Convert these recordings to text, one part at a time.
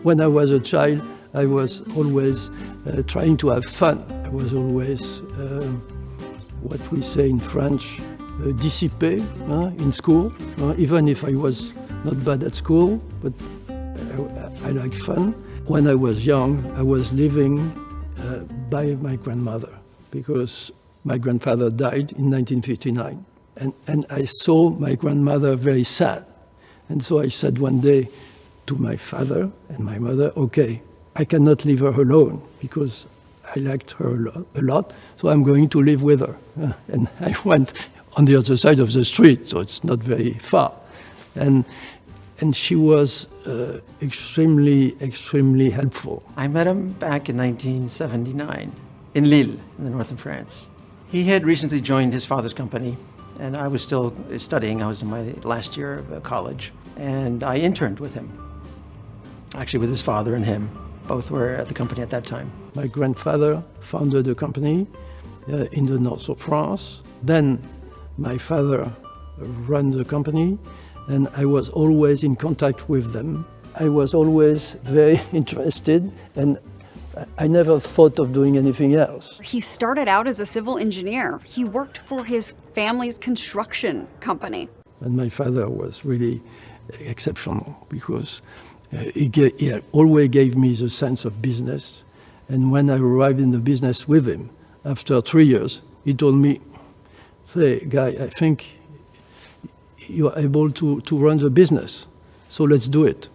When I was a child, I was always trying to have fun. I was always, what we say in French, dissipé in school, even if I was not bad at school, but I like fun. When I was young, I was living by my grandmother because my grandfather died in 1959. And I saw my grandmother very sad. And so I said one day to my father and my mother, okay, I cannot leave her alone because I liked her a lot, so I'm going to live with her. And I went on the other side of the street, so it's not very far. And she was extremely helpful. I met him back in 1979 in Lille, in the north of France. He had recently joined his father's company, and I was still studying. I was in my last year of college, and I interned with him, actually with his father and him. Both were at the company at that time. My grandfather founded a company in the north of France. Then my father ran the company, and I was always in contact with them. I was always very interested, and I never thought of doing anything else. He started out as a civil engineer. He worked for his family's construction company. And my father was really exceptional because he always gave me the sense of business. And when I arrived in the business with him, after 3 years, he told me, "Hey, Guy, I think you are able to run the business, so let's do it."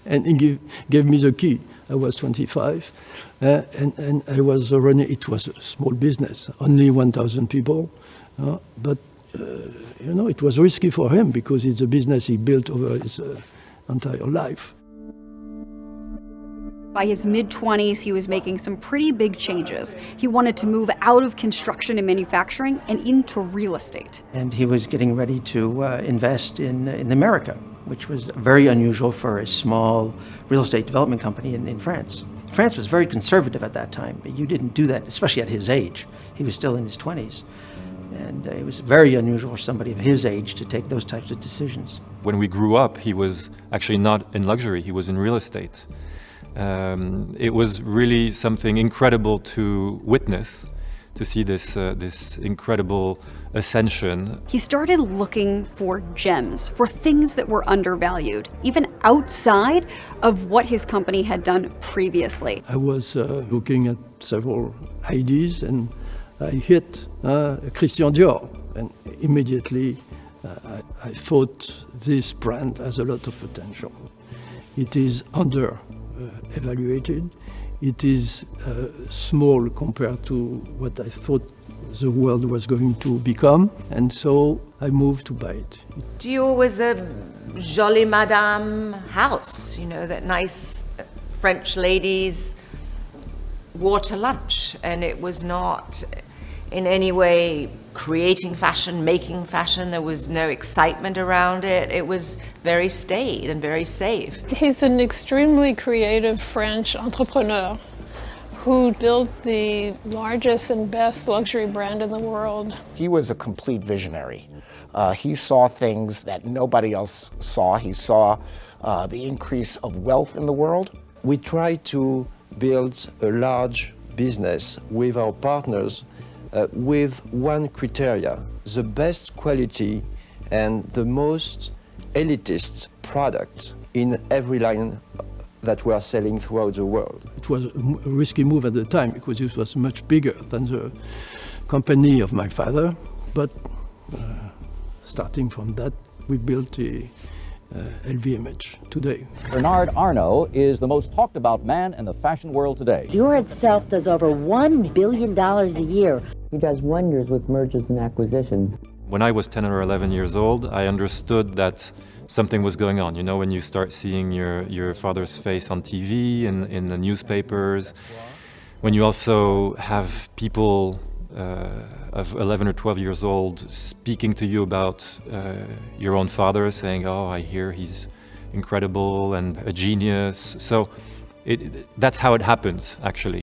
And he gave me the key. I was 25, and I was running. It was a small business, only 1,000 people, but it was risky for him because it's a business he built over his entire life. By his mid-20s, he was making some pretty big changes. He wanted to move out of construction and manufacturing and into real estate. And he was getting ready to invest in America, which was very unusual for a small real estate development company in France. France was very conservative at that time. You didn't do that, especially at his age. He was still in his 20s. And it was very unusual for somebody of his age to take those types of decisions. When we grew up, he was actually not in luxury, he was in real estate. It was really something incredible to witness, to see this incredible ascension. He started looking for gems, for things that were undervalued, even outside of what his company had done previously. I was looking at several ideas, and I hit Christian Dior, and immediately I thought this brand has a lot of potential. It is evaluated. It is small compared to what I thought the world was going to become, and so I moved to buy it. Dior was a jolie madame house, that nice French ladies wore to lunch, and it was not in any way creating fashion, making fashion. There was no excitement around it. It was very staid and very safe. He's an extremely creative French entrepreneur who built the largest and best luxury brand in the world. He was a complete visionary. He saw things that nobody else saw. He saw the increase of wealth in the world. We try to build a large business with our partners with one criteria: the best quality and the most elitist product in every line that we are selling throughout the world. It was a risky move at the time because it was much bigger than the company of my father, but starting from that, we built the LVMH today. Bernard Arnault is the most talked about man in the fashion world today. Dior itself does over $1 billion a year. He does wonders with mergers and acquisitions. When I was 10 or 11 years old, I understood that something was going on. When you start seeing your father's face on TV and in the newspapers, when you also have people of 11 or 12 years old speaking to you about your own father, saying, "Oh, I hear he's incredible and a genius." So that's how it happens, actually.